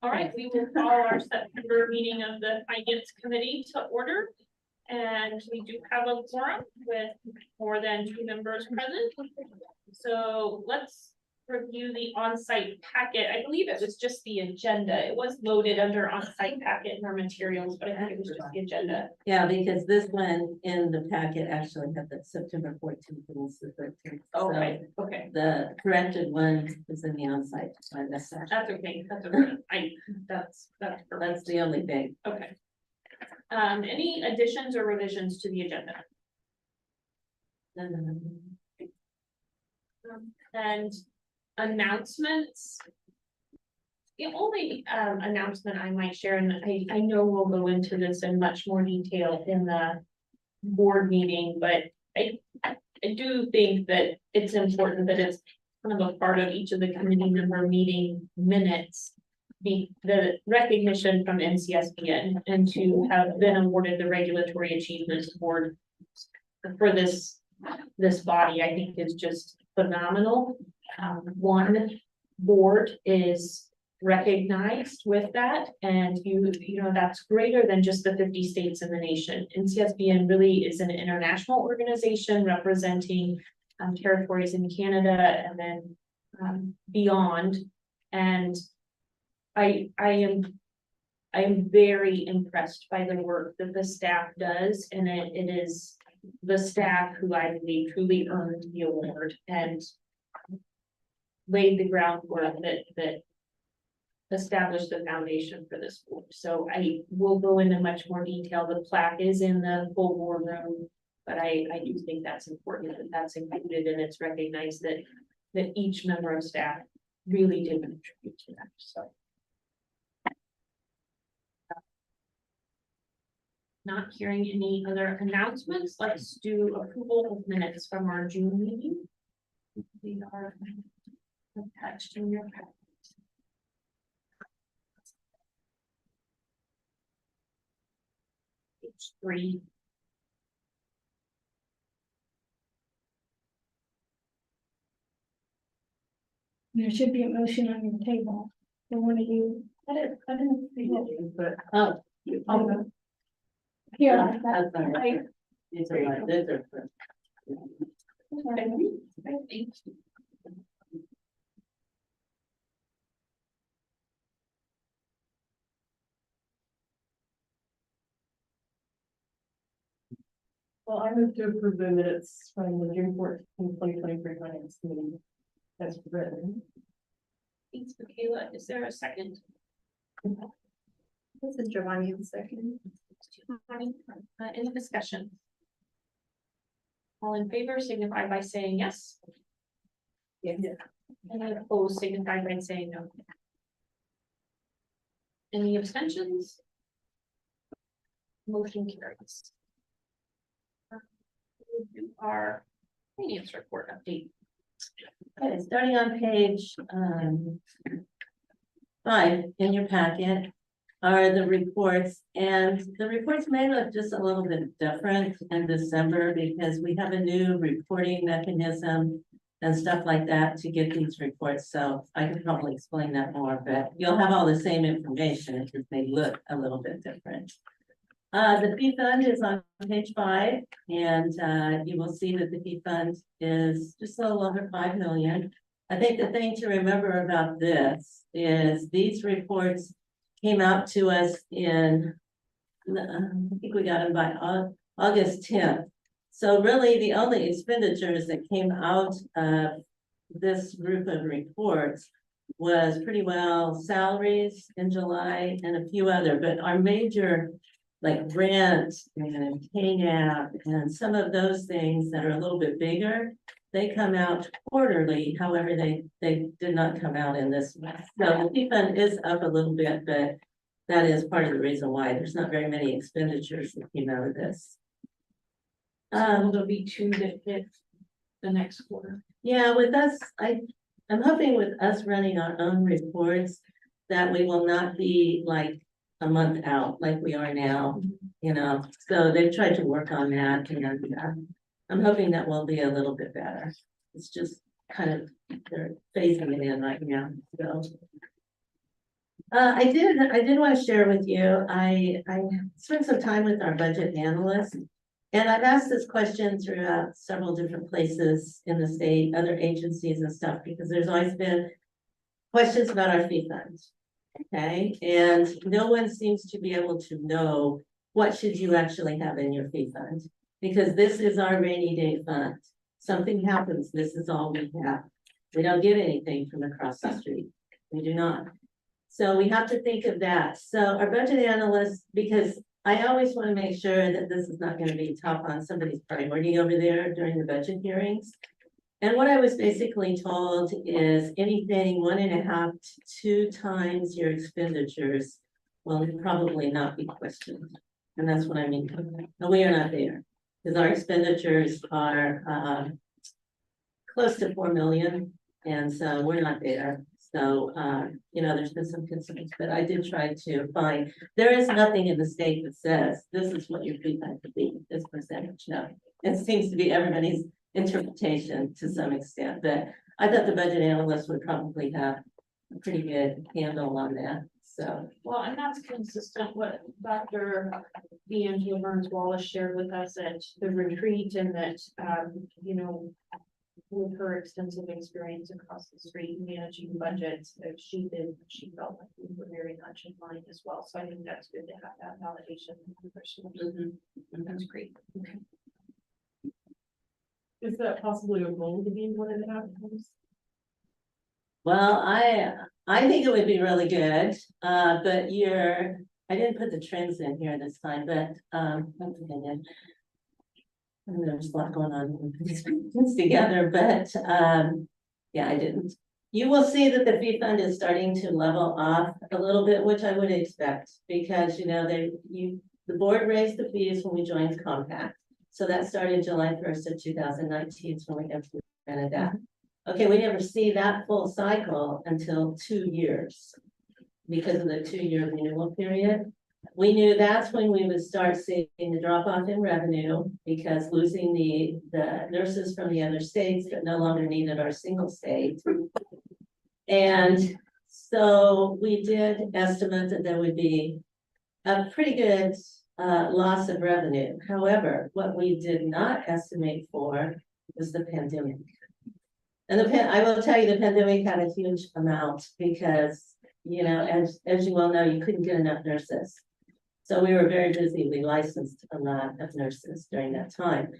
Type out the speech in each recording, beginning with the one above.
All right, we will call our September meeting of the Finance Committee to order. And we do have a quorum with more than 2 members present. So let's review the on-site packet. I believe it was just the agenda. It was loaded under on-site packet in our materials, but I think it was just the agenda. Yeah, because this one in the packet actually had the September 14th and it's the 13th. Okay, okay. So the corrected one is in the onsite. That's okay. That's okay. That's That's the only thing. okay. Any additions or revisions to the agenda? And announcements. The only announcement I might share, and I know we'll go into this in much more detail in the board meeting, but I do think that it's important that it's kind of a part of each of the committee member meeting minutes. The recognition from NCSBN and to have been awarded the Regulatory Achievement Award for this body, I think is just phenomenal. One board is recognized with that, and you know that's greater than just the 50 states in the nation. NCSBN really is an international organization representing territories in Canada and then beyond. And I am very impressed by the work that the staff does, and it is the staff who I believe truly earned the award and laid the groundwork that established the foundation for this board. So I will go into much more detail. The plaque is in the full board room, but I do think that's important that that's included and it's recognized that each member of staff really did contribute to that. So. Not hearing any other announcements, let's do approval of minutes from our June meeting. They are attached in your packet. Page 3. There should be a motion on your table. For one of you. I didn't see it. But Here. that's all right. I- These are like, these are for- Well, I move to approve the minutes from the June 14th, 2023 finance meeting as written. Thanks, Michaela. Is there a second? This is Giovanni the second. Any discussion? All in favor signify by saying yes. Yeah. Any opposed signify by saying no. Any abstentions? Motion carries. We'll do our finance report update. Okay, starting on page 5 in your packet are the reports, and the reports may look just a little bit different in December because we have a new reporting mechanism and stuff like that to get these reports. So I can probably explain that more, but you'll have all the same information. It just may look a little bit different. The P fund is on page 5, and you will see that the P fund is just a little over 5 million. I think the thing to remember about this is these reports came out to us in, I think we got them by August 10th. So really the only expenditures that came out of this group of reports was pretty well salaries in July and a few other, but our major like rent and KNAP and some of those things that are a little bit bigger, they come out quarterly. However, they did not come out in this one. So the P fund is up a little bit, but that is part of the reason why there's not very many expenditures that came out of this. There'll be 2 that hit the next quarter. Yeah, with us, I'm hoping with us running our own reports that we will not be like a month out like we are now, you know. So they've tried to work on that, and I'm hoping that will be a little bit better. It's just kind of, they're phasing it in right now, so. I did want to share with you, I spent some time with our budget analyst. And I've asked this question throughout several different places in the state, other agencies and stuff, because there's always been questions about our fee funds. Okay, and no one seems to be able to know what should you actually have in your fee fund? Because this is our rainy day fund. Something happens, this is all we have. We don't get anything from across the street. We do not. So we have to think of that. So our budget analyst, because I always want to make sure that this is not going to be top on somebody's priority over there during the budget hearings. And what I was basically told is anything 1.5 to 2 times your expenditures will probably not be questioned. And that's what I mean. And we are not there because our expenditures are close to 4 million. And so we're not there. So, you know, there's been some concerns, but I did try to find, there is nothing in the state that says this is what your fee fund could be, this percentage. No, it seems to be everybody's interpretation to some extent, but I thought the budget analyst would probably have a pretty good handle on that, so. Well, and that's consistent with Dr. D'Angelo Burns Wallace shared with us at the retreat and that, you know, with her extensive experience across the street managing budgets, she felt like we were very much in line as well. So I think that's good to have that validation. That's great. Okay. Is that possibly a goal to be 1.5 times? Well, I think it would be really good, but I didn't put the trends in here this time, but, once again, and there's a lot going on with these things together, but, yeah, I didn't. You will see that the fee fund is starting to level off a little bit, which I would expect, because, you know, the board raised the fees when we joined Compact. So that started July 1st of 2019, so we implemented that. Okay, we never see that full cycle until 2 years because of the 2-year renewal period. We knew that's when we would start seeing the drop off in revenue because losing the nurses from the other states that no longer needed our single state. And so we did estimate that there would be a pretty good loss of revenue. However, what we did not estimate for was the pandemic. And I will tell you, the pandemic had a huge amount because, you know, as you well know, you couldn't get enough nurses. So we were very busy. We licensed a lot of nurses during that time.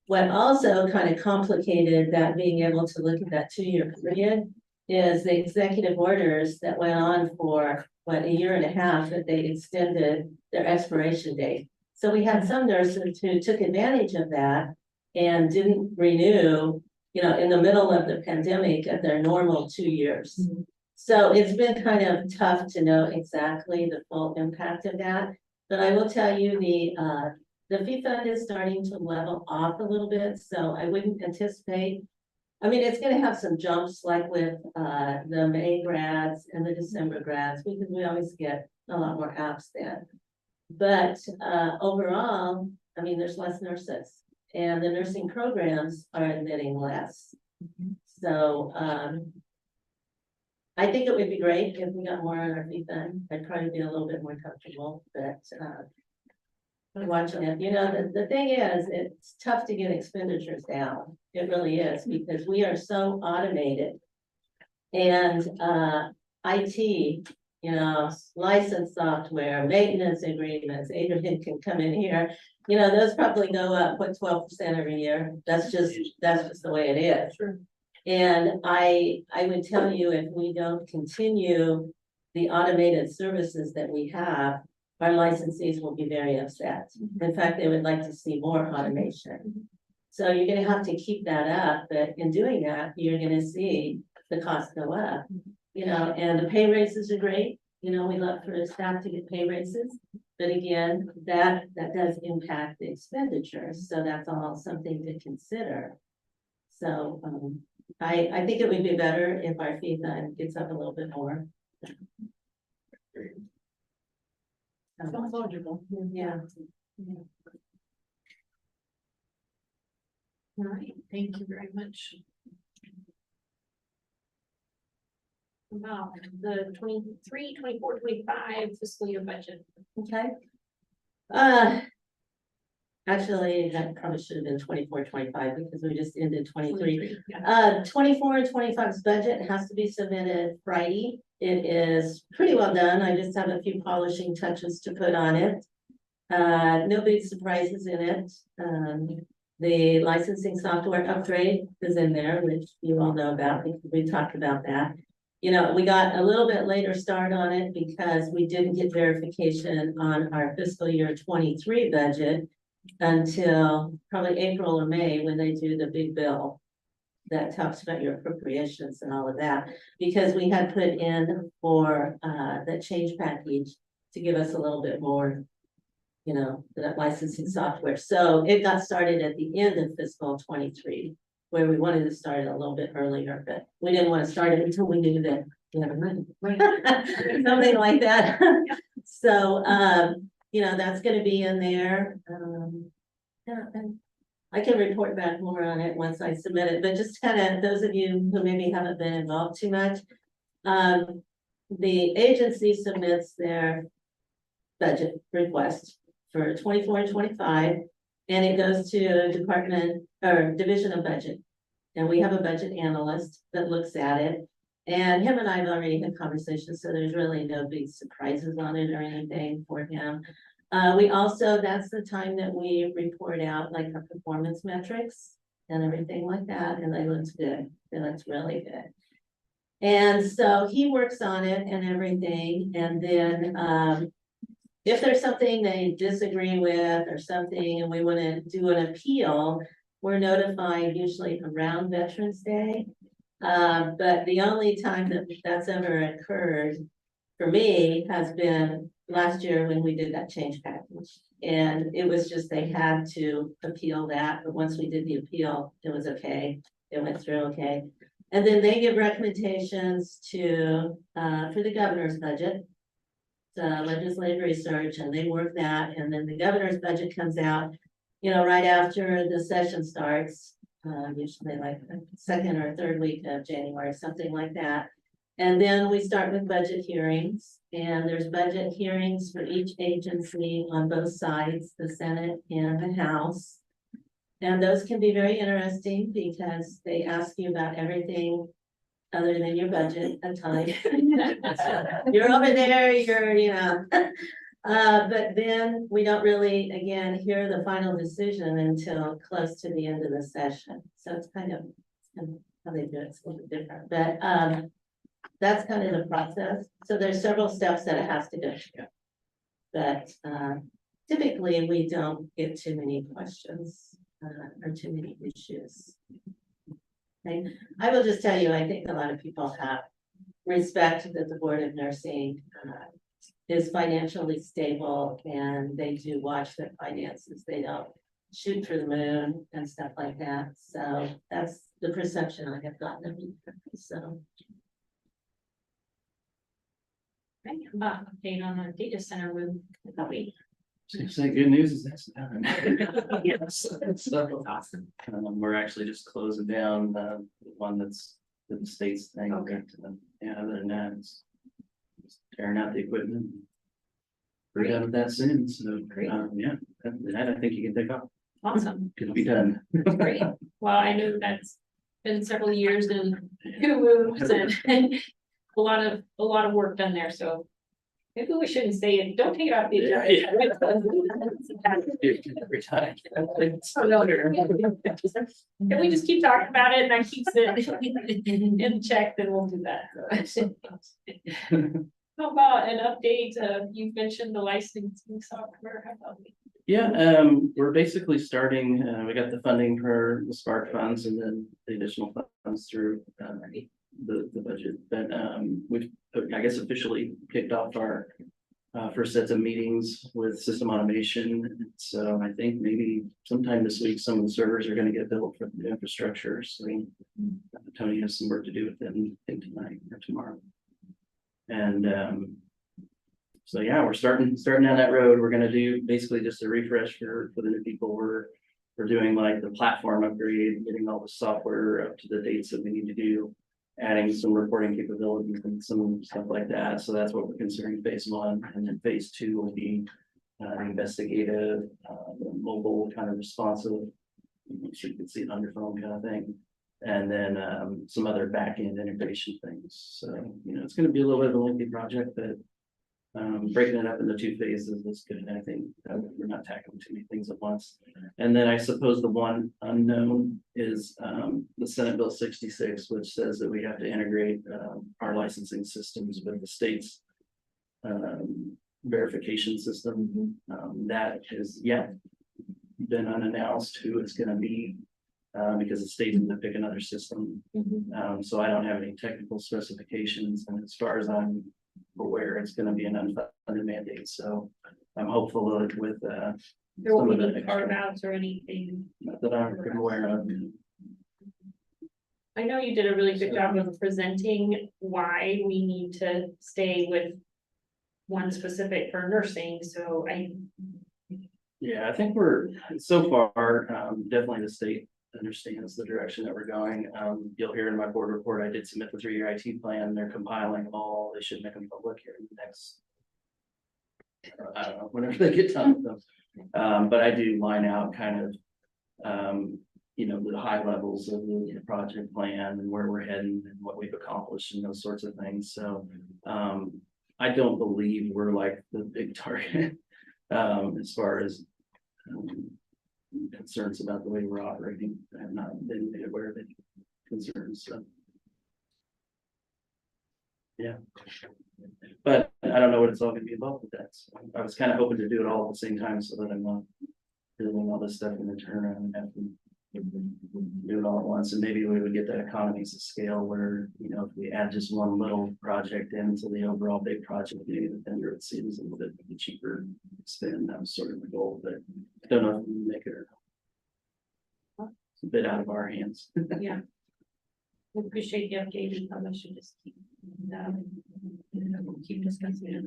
What also kind of complicated that being able to look at that 2-year period is the executive orders that went on for what, 1.5 years that they extended their expiration date. So we had some nurses who took advantage of that and didn't renew, you know, in the middle of the pandemic at their normal 2 years. Mm-hmm. So it's been kind of tough to know exactly the full impact of that. But I will tell you the fee fund is starting to level off a little bit, so I wouldn't anticipate. I mean, it's gonna have some jumps like with the May grads and the December grads, because we always get a lot more apps then. But overall, I mean, there's less nurses and the nursing programs are admitting less. So I think it would be great if we got more on our fee fund. I'd probably be a little bit more comfortable, but watching it, you know, the thing is, it's tough to get expenditures down. It really is, because we are so automated. And IT, you know, licensed software, maintenance agreements, Adrian can come in here. You know, those probably go up, 12% every year. That's just the way it is. Sure. And I would tell you, if we don't continue the automated services that we have, our licensees will be very upset. In fact, they would like to see more automation. So you're gonna have to keep that up, but in doing that, you're gonna see the costs go up. You know, and the pay raises are great. You know, we love for staff to get pay raises. But again, that does impact the expenditures. So that's all something to consider. So I think it would be better if our fee fund gets up a little bit more. Sounds logical. Yeah. All right, thank you very much. about the 23, 24, 25 fiscal year budget. Okay. Actually, that probably should have been 24, 25 because we just ended 23. 23, yeah. 24 and 25's budget has to be submitted Friday. It is pretty well done. I just have a few polishing touches to put on it. No big surprises in it. The licensing software upgrade is in there, which you all know about, because we talked about that. You know, we got a little bit later start on it because we didn't get verification on our fiscal year 23 budget until probably April or May when they do the big bill that talks about your appropriations and all of that, because we had put in for the change package to give us a little bit more, you know, that licensing software. So it got started at the end of fiscal 23, where we wanted to start it a little bit earlier, but we didn't want to start it until we knew that we had money. Something like that. So, you know, that's gonna be in there. Yeah, and I can report back more on it once I submit it, but just kind of those of you who maybe haven't been involved too much. The agency submits their budget request for 24 and 25, and it goes to department or division of budget. And we have a budget analyst that looks at it. And him and I have already had conversations, so there's really no big surprises on it or anything for him. We also, that's the time that we report out like our performance metrics and everything like that, and they look good. They look really good. And so he works on it and everything, and then if there's something they disagree with or something and we want to do an appeal, we're notified usually around Veterans Day. But the only time that that's ever occurred for me has been last year when we did that change package. And it was just, they had to appeal that, but once we did the appeal, it was okay. It went through okay. And then they give recommendations to, for the governor's budget, the legislative research, and they work that. And then the governor's budget comes out, you know, right after the session starts, usually like the second or third week of January, something like that. And then we start with budget hearings, and there's budget hearings for each agency on both sides, the Senate and the House. And those can be very interesting because they ask you about everything other than your budget at times. You're over there, you're, you know. But then we don't really, again, hear the final decision until close to the end of the session. So it's kind of how they do it, it's a little bit different, but that's kind of the process. So there's several steps that it has to go through. But typically we don't get too many questions or too many issues. Okay. I will just tell you, I think a lot of people have respect that the Board of Nursing is financially stable and they do watch their finances. They don't shoot for the moon and stuff like that. So that's the perception I have gotten of you. So. Right, about update on the data center room. Say good news is that's done. Yes, so, we're actually just closing down the one that's the state's thing. Okay. But, yeah, other than that, it's just tearing out the equipment. We're done with that soon, so, Great. yeah, that I think you can take off. Awesome, It'll be done. great. Well, I know that's been several years and two moves and a lot of work done there, so. Maybe we shouldn't say it, don't take it off the agenda. Every time. Oh, no. Can we just keep talking about it and that keeps it in check, then we'll do that. How about an update? You've mentioned the licensing software. How about we? Yeah, we're basically starting, we got the funding for the Spark funds and then the additional funds through the budget, but we've, I guess, officially kicked off our first sets of meetings with system automation. So I think maybe sometime this week, some of the servers are going to get built for the infrastructure. So Tony has some work to do with them, I think tonight or tomorrow. And so yeah, we're starting down that road. We're going to do basically just a refresh for the new people. We're doing like the platform upgrade, getting all the software up to the dates that we need to do. adding some reporting capabilities and some stuff like that. So that's what we're considering phase one. And then phase two will be investigative, mobile kind of responsive. So you can see it on your phone kind of thing. And then some other back-end integration things. So, it's gonna be a little bit of a lengthy project, but breaking it up into two phases is good. I think we're not tackling too many things at once. And then I suppose the one unknown is the Senate Bill 66, which says that we have to integrate our licensing systems with the state's verification system. That is yet been unannounced who it's gonna be. Because the state's gonna pick another system. So I don't have any technical specifications, and as far as I'm aware, it's gonna be an unfunded mandate, so I'm hopeful that with There some won't of be the any extra- carve outs or anything. that I'm aware of. I know you did a really good job of presenting why we need to stay with one specific for nursing, so Yeah, I think we're, so far, definitely the state understands the direction that we're going. You'll hear in my board report, I did submit the 3-year IT plan. They're compiling them all. They should make them public here in the next. I don't know, whenever they get done with them. But I do line out kind of, the high levels of the project plan and where we're heading and what we've accomplished and those sorts of things. So, I don't believe we're like the big target, as far as, concerns about the way we're operating. I have not been made aware of any concerns, so. Yeah. But I don't know what it's all gonna be involved with that, so I was kind of hoping to do it all at the same time so that I'm not doing all this stuff in the turnaround and have to do it all at once, and maybe we would get that economies of scale where, if we add just one little project into the overall big project, maybe the vendor it seems a little bit cheaper spend. That was sort of the goal, but I don't know if we can make it or not. It's a bit out of our hands. yeah. We appreciate the update, we probably should just keep discussing it.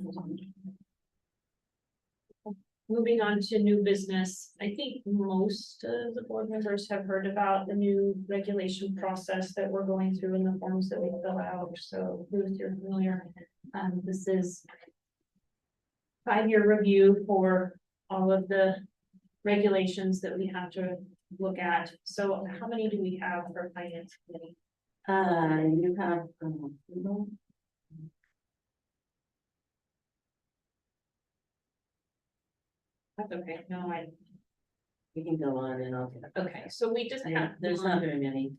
Moving on to new business, I think most of the board members have heard about the new regulation process that we're going through in the forms that we fill out, so Ruth, you're familiar. This is 5-year review for all of the regulations that we have to look at. So how many do we have for finance committee? You have, That's okay, no, we can go on and on. okay, so we just have. There's not very many.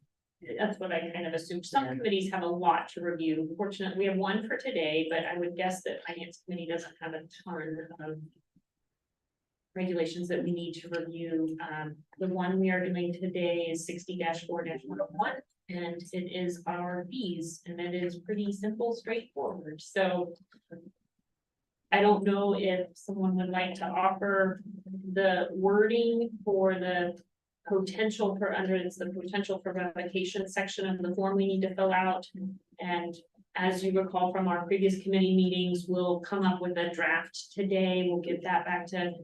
That's what I kind of assumed. Some Yeah. committees have a lot to review. Fortunately, we have one for today, but I would guess that finance committee doesn't have a ton of regulations that we need to review. The one we are doing today is 60-4-101, and it is our fees, and it is pretty simple, straightforward. So I don't know if someone would like to offer the wording for the potential for it's the potential for revocation section of the form we need to fill out. And as you recall from our previous committee meetings, we'll come up with a draft today. We'll give that back to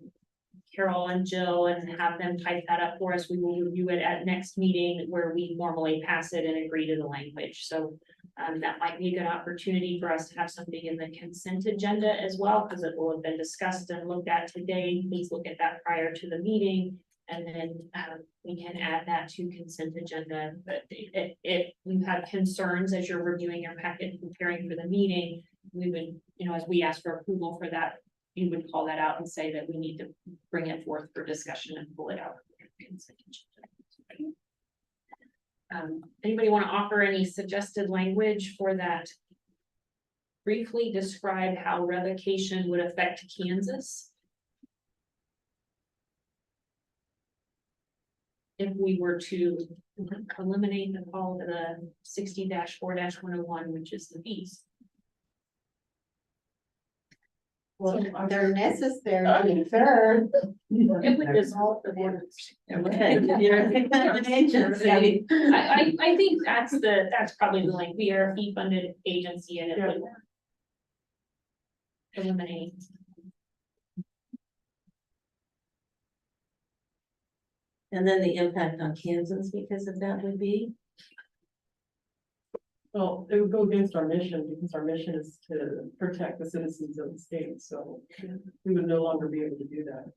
Carol and Jill and have them type that up for us. We will review it at next meeting where we formally pass it and agree to the language. So that might be a good opportunity for us to have something in the consent agenda as well, because it will have been discussed and looked at today. Please look at that prior to the meeting. And then we can add that to consent agenda. But if you have concerns as you're reviewing your packet and preparing for the meeting, we would, as we ask for approval for that, you would call that out and say that we need to bring it forth for discussion and pull it out. Anybody want to offer any suggested language for that? Briefly describe how revocation would affect Kansas. If we were to eliminate the call to the 60-4-101, which is the fees. Well, they're necessary, sure. It would dissolve the board. Okay, you're an agency. I think that's probably the link. We are a fee funded agency and it would eliminate. And then the impact on Kansas because of that would be? Well, it would go against our mission because our mission is to protect the citizens of the state, so we would no longer be able to do that.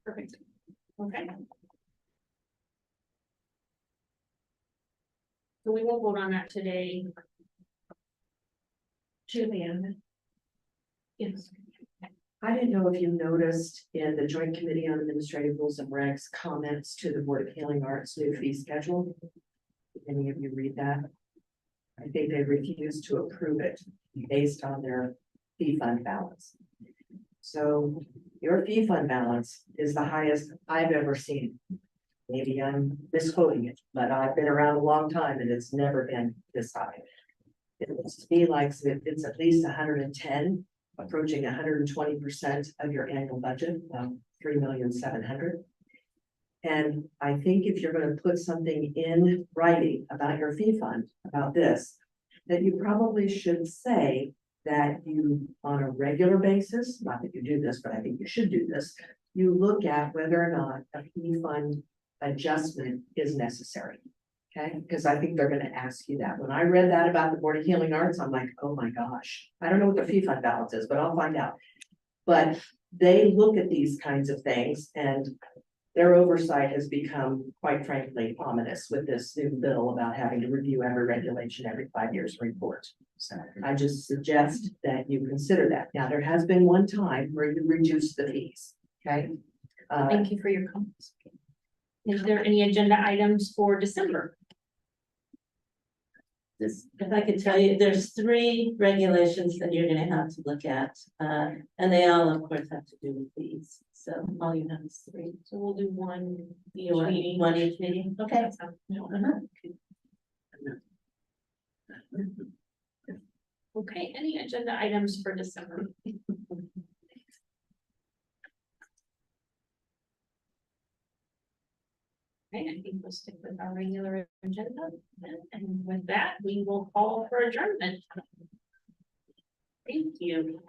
Perfect. Okay. So we won't vote on that today. Julian. Yes. I didn't know if you noticed in the Joint Committee on Administrative Rules and Regs comments to the Board of Healing Arts new fee schedule. Did any of you read that? I think they refused to approve it based on their fee fund balance. So your fee fund balance is the highest I've ever seen. Maybe I'm misquoting it, but I've been around a long time and it's never been this high. It looks to me like it's at least 110, approaching 120% of your annual budget, 3,700,000. And I think if you're going to put something in writing about your fee fund, about this, that you probably should say that you, on a regular basis, not that you do this, but I think you should do this, you look at whether or not a fee fund adjustment is necessary. Okay, because I think they're gonna ask you that. When I read that about the Board of Healing Arts, I'm like, oh my gosh, I don't know what the fee fund balance is, but I'll find out. But they look at these kinds of things and their oversight has become, quite frankly, ominous with this new bill about having to review every regulation every 5 years report. So I just suggest that you consider that. Now, there has been one time where you reduced the fees, okay? Thank you for your comments. Is there any agenda items for December? This, if I could tell you, there's 3 regulations that you're gonna have to look at, and they all, of course, have to do with fees. So all you have is 3. So we'll do one each You want meeting. one each meeting? Okay. Uh-huh. Okay, any agenda items for December? Okay, I think we'll stick with our regular agenda, and with that, we will call for adjournment. Thank you.